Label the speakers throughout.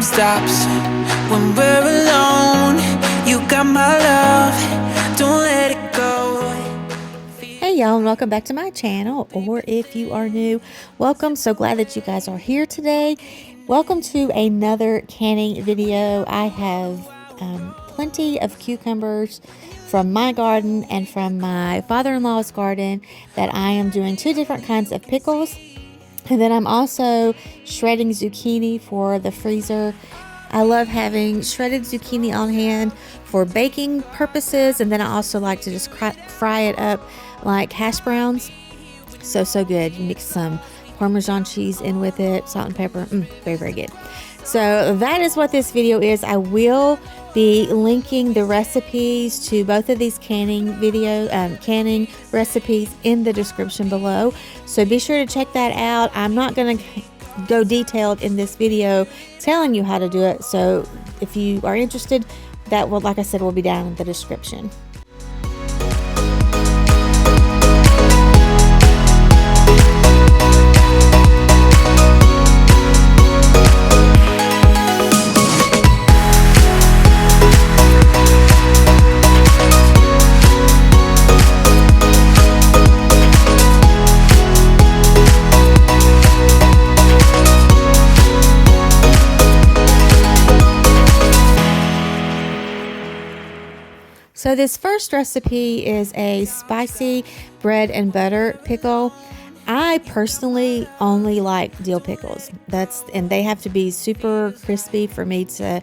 Speaker 1: stops when we're alone. You got my love, don't let it go.
Speaker 2: Hey y'all, and welcome back to my channel, or if you are new, welcome. So glad that you guys are here today. Welcome to another canning video. I have plenty of cucumbers from my garden and from my father-in-law's garden that I am doing two different kinds of pickles. And then I'm also shredding zucchini for the freezer. I love having shredded zucchini on hand for baking purposes, and then I also like to just fry it up like hash browns. So good. You mix some Parmesan cheese in with it, salt and pepper. Very, very good. So that is what this video is. I will be linking the recipes to both of these canning recipes in the description below. So be sure to check that out. I'm not going to go detailed in this video telling you how to do it. So if you are interested, that will, like I said, will be down in the description. So this first recipe is a spicy bread and butter pickle. I personally only like dill pickles. And they have to be super crispy for me to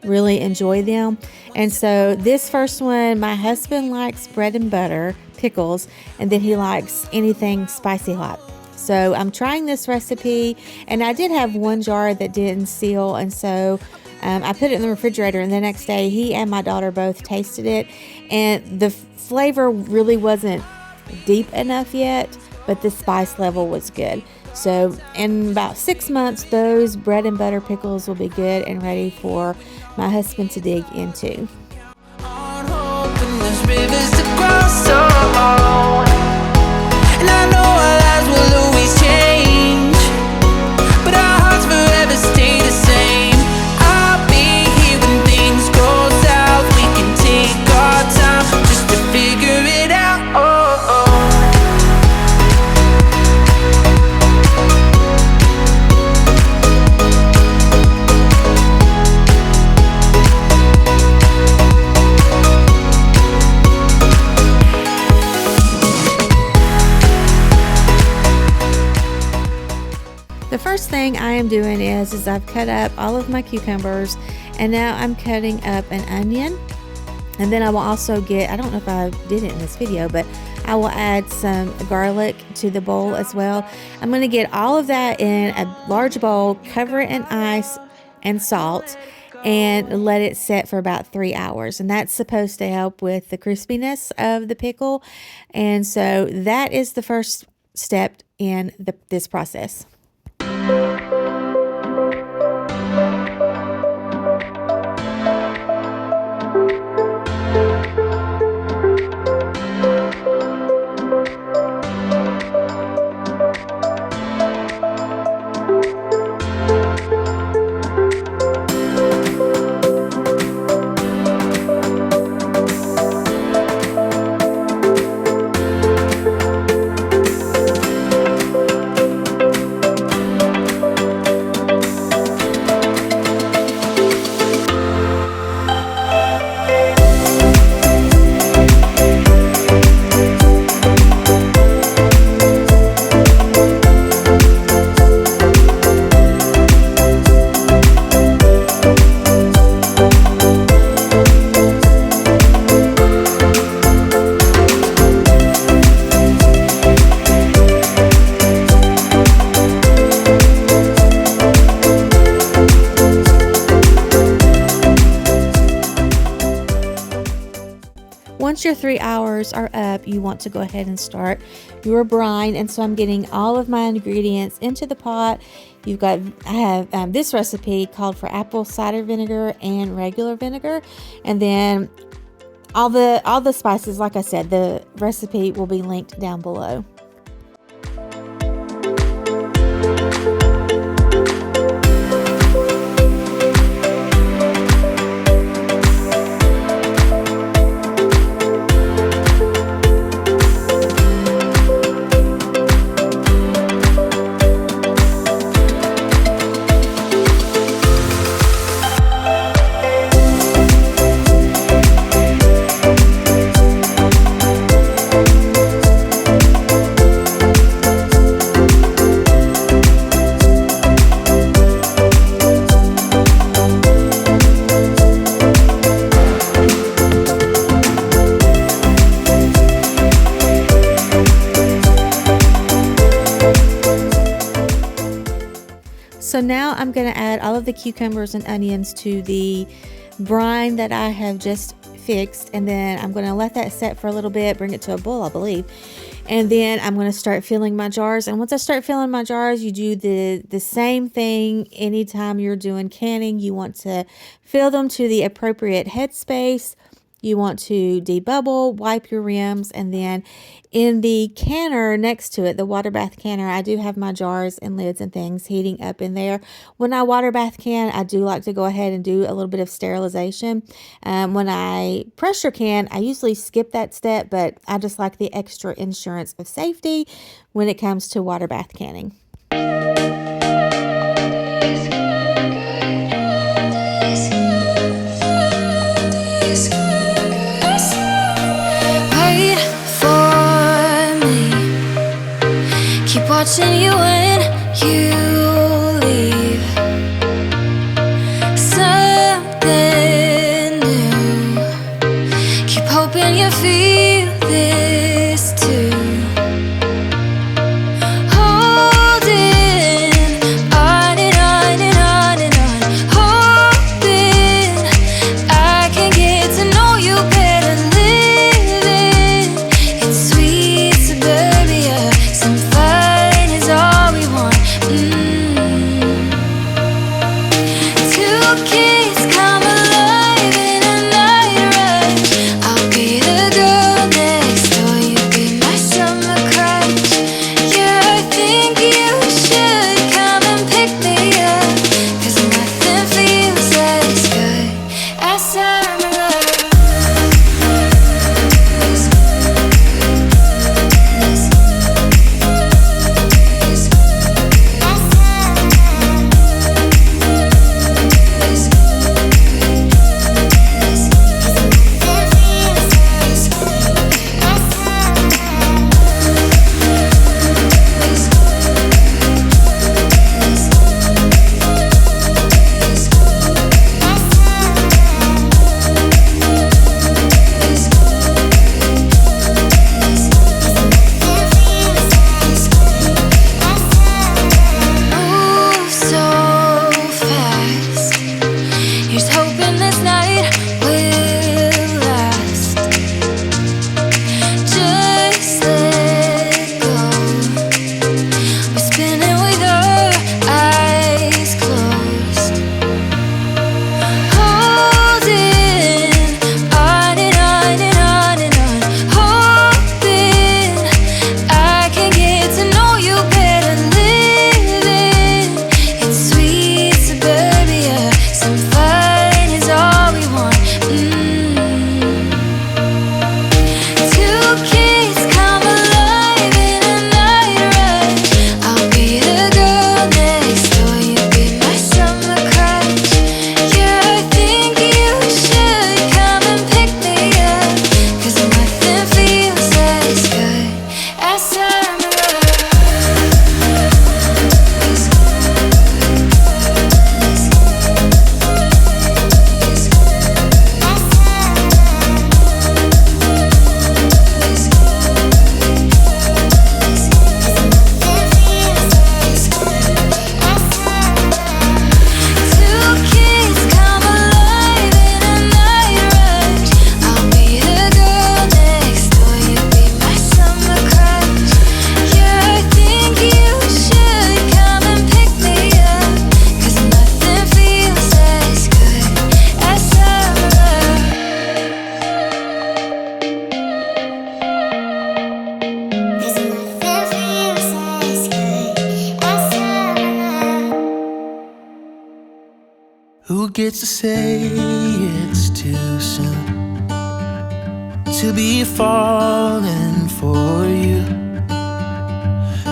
Speaker 2: really enjoy them. And so this first one, my husband likes bread and butter pickles, and then he likes anything spicy hot. So I'm trying this recipe, and I did have one jar that didn't seal, and so I put it in the refrigerator, and the next day he and my daughter both tasted it, and the flavor really wasn't deep enough yet, but the spice level was good. So in about 6 months, those bread and butter pickles will be good and ready for my husband to dig into.
Speaker 1: On hope and there's rivers to cross, and I know our lives will always change, but our hearts forever stay the same. I'll be here when things go south. We can take our time just to figure it out.
Speaker 2: The first thing I am doing is I've cut up all of my cucumbers, and now I'm cutting up an onion. And then I will also I don't know if I did it in this video, but I will add some garlic to the bowl as well. I'm going to get all of that in a large bowl, cover it in ice and salt, and let it set for about 3 hours. And that's supposed to help with the crispiness of the pickle. And so that is the first step in this process. Once your 3 hours are up, you want to go ahead and start your brine. And so I'm getting all of my ingredients into the pot. I have this recipe called for apple cider vinegar and regular vinegar, and then all the spices. Like I said, the recipe will be linked down below. So now I'm going to add all of the cucumbers and onions to the brine that I have just fixed, and then I'm going to let that set for a little bit, bring it to a boil, I believe. And then I'm going to start filling my jars. And once I start filling my jars, you do the same thing anytime you're doing canning. You want to fill them to the appropriate headspace. You want to debubble, wipe your rims, and then in the canner next to it, the water bath canner, I do have my jars and lids and things heating up in there. When I water bath can, I do like to go ahead and do a little bit of sterilization. When I pressure can, I usually skip that step, but I just like the extra insurance of safety when it comes to water bath canning.
Speaker 1: Watching you when you leave. Something new. Keep hoping you feel this too. Holding on and on and on and on. Hoping I can get to know you better. Living in sweet suburbia. Some fun is all we want. Two kids come alive in a night rush. I'll be the girl next door. You be my summer crush. Yeah, I think you should come and pick me up. 'Cause nothing feels as good as summer love. Move so fast. Here's hoping this night will last. Just let go. We're spinning with our eyes closed. Holding on and on and on and on. Hoping I can get to know you better. Living in sweet suburbia. Some fun is all we want. Two kids come alive in a night rush. I'll be the girl next door. You be my summer crush. Yeah, I think you should come and pick me up. 'Cause nothing feels as good as summer love. Two kids come alive in a night rush. I'll be the girl next door. You be my summer crush. Yeah, I think you should come and pick me up. 'Cause nothing feels as good as summer love.
Speaker 3: Who gets to say it's too soon to be falling for you?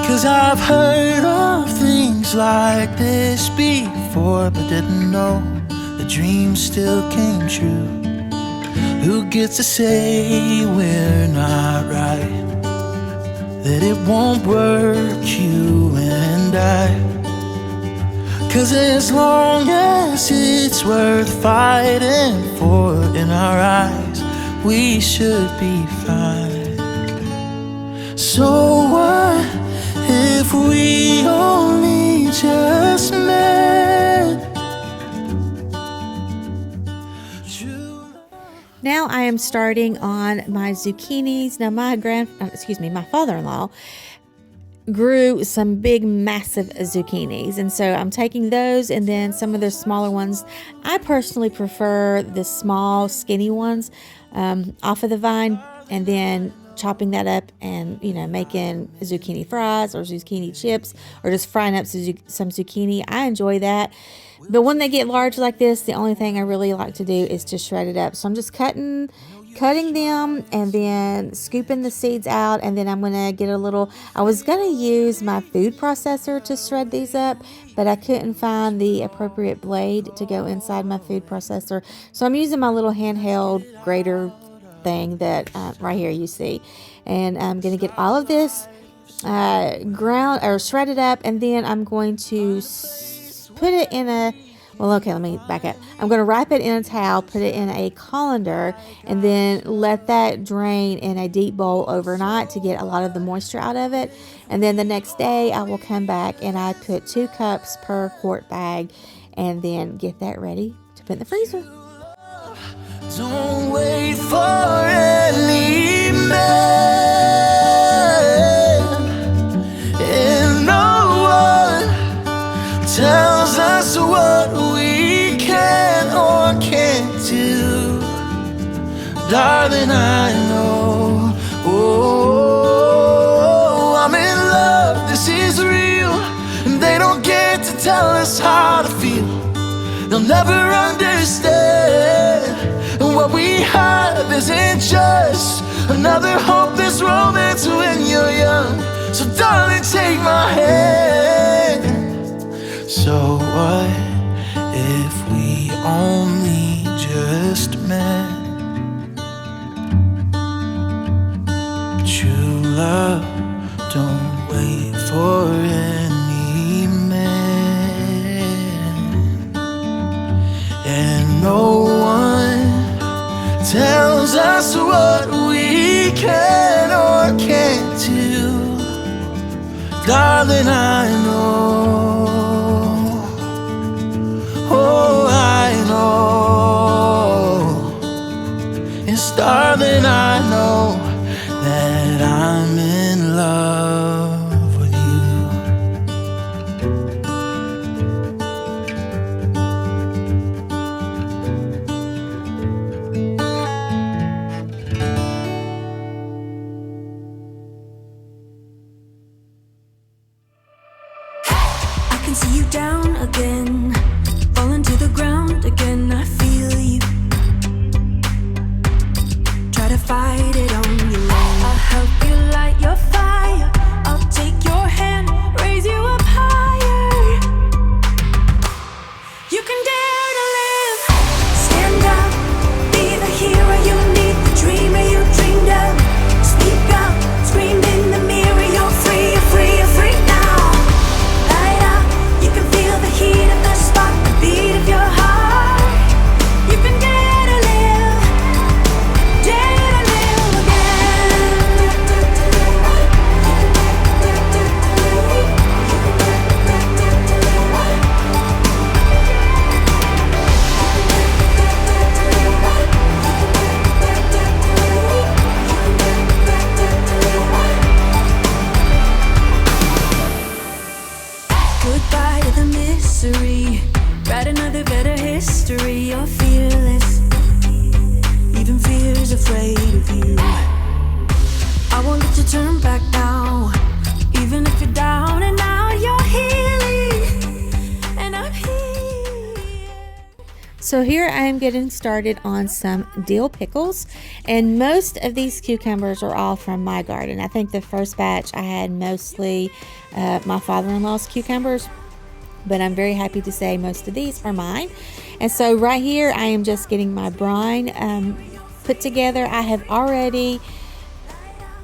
Speaker 3: 'Cause I've heard of things like this before, but didn't know the dream still came true. Who gets to say we're not right? That it won't work, you and I. 'Cause as long as it's worth fighting for in our eyes, we should be fine. So what if we only just met?
Speaker 2: now I am starting on my zucchinis. Now my father-in-law grew some big massive zucchinis, and so I'm taking those and then some of the smaller ones. I personally prefer the small skinny ones off of the vine, and then chopping that up and making zucchini fries or zucchini chips or just frying up some zucchini. I enjoy that. But when they get large like this, the only thing I really like to do is to shred it up. So I'm just cutting them and then scooping the seeds out, and then I'm gonna get I was gonna use my food processor to shred these up, but I couldn't find the appropriate blade to go inside my food processor, so I'm using my little handheld grater thing that right here you see, and I'm gonna get all of this ground or shredded up, and then I'm going to put it in let me back up. I'm going to wrap it in a towel, put it in a colander, and then let that drain in a deep bowl overnight to get a lot of the moisture out of it. And then the next day I will come back and I put 2 cups per quart bag, and then get that ready to put in the freezer.
Speaker 3: Don't wait for any man, and no one tells us what we can or can't do. Darling, I know, oh, I'm in love, this is real, and they don't get to tell us how to feel. They'll never understand. And what we have isn't just another hopeless romance when you're young. So darling, take my hand. So what if we only just met? True love, don't wait for any man. And no one tells us what we can or can't do. Darling, I know, oh, I know. Yes, darling, I know that I'm in love with you.
Speaker 4: I can see you down again, falling to the ground again. I feel you. Try to fight it on your own. I'll help you light your fire. I'll take your hand, raise you up higher. You can dare to live. Stand up, be the hero you need, the dreamer you dreamed of. Speak up, scream in the mirror. You're free, you're free, you're free now. Light up, you can feel the heat of the spark, the beat of your heart. You can dare to live, dare to live again. Goodbye to the misery. Write another better history. You're fearless. Even fear's afraid of you. I won't let you turn back now. Even if you're down and out, you're healing. And I'm here.
Speaker 2: So here I am getting started on some dill pickles, and most of these cucumbers are all from my garden. I think the first batch I had mostly my father-in-law's cucumbers, but I'm very happy to say most of these are mine. And so right here I am just getting my brine put together. I have already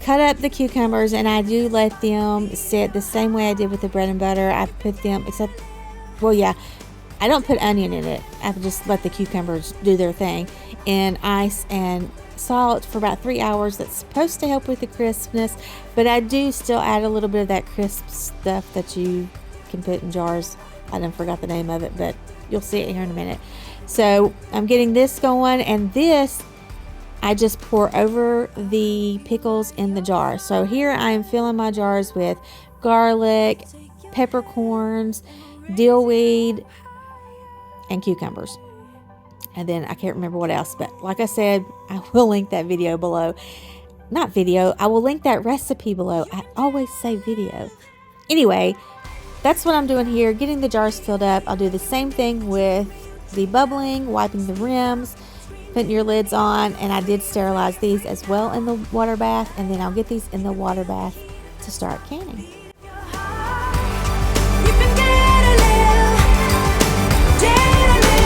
Speaker 2: cut up the cucumbers, and I do let them sit the same way I did with the bread and butter. I put them, I don't put onion in it. I just let the cucumbers do their thing in ice and salt for about 3 hours. That's supposed to help with the crispness, but I do still add a little bit of that crisp stuff that you can put in jars. I done forgot the name of it, but you'll see it here in a minute. So I'm getting this going, and this I just pour over the pickles in the jar. So here I am filling my jars with garlic, peppercorns, dill weed, and cucumbers. And then I can't remember what else, but like I said, I will link that video below. Not video, I will link that recipe below. I always say video. Anyway, that's what I'm doing here, getting the jars filled up. I'll do the same thing with the bubbling, wiping the rims, putting your lids on, and I did sterilize these as well in the water bath, and then I'll get these in the water bath to start canning.
Speaker 4: You can get a little, get a little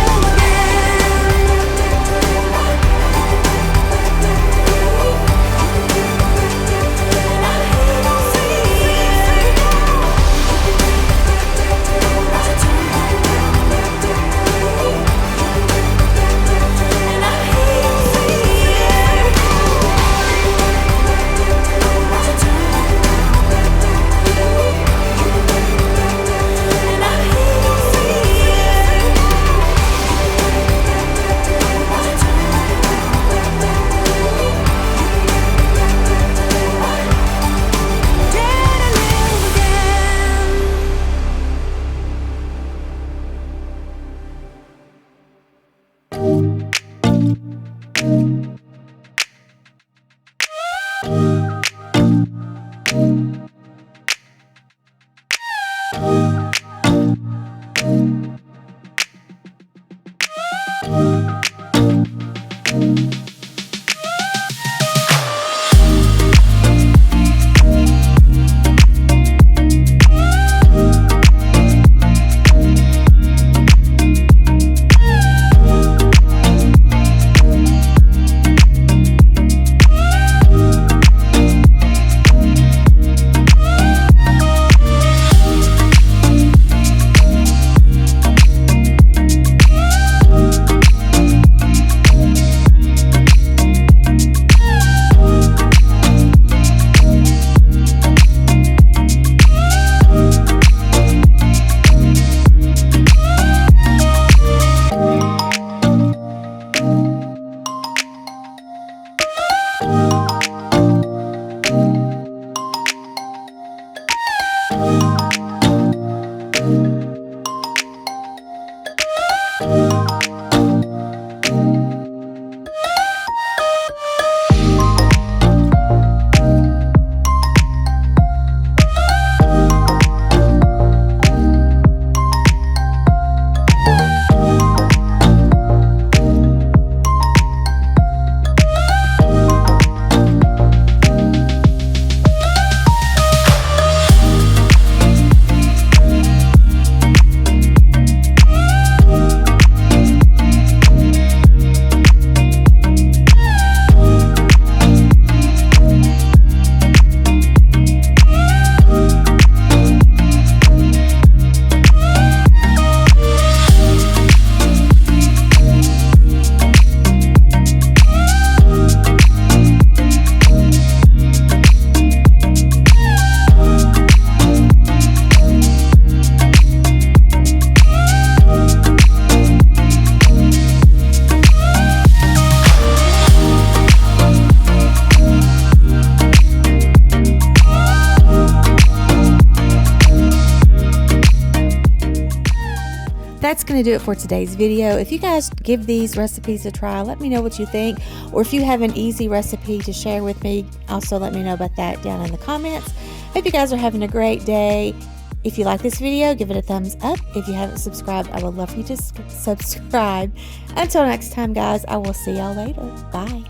Speaker 2: That's going to do it for today's video. If you guys give these recipes a try, let me know what you think. Or if you have an easy recipe to share with me, also let me know about that down in the comments. Hope you guys are having a great day. If you like this video, give it a thumbs up. If you haven't subscribed, I would love for you to subscribe. Until next time, guys, I will see y'all later. Bye.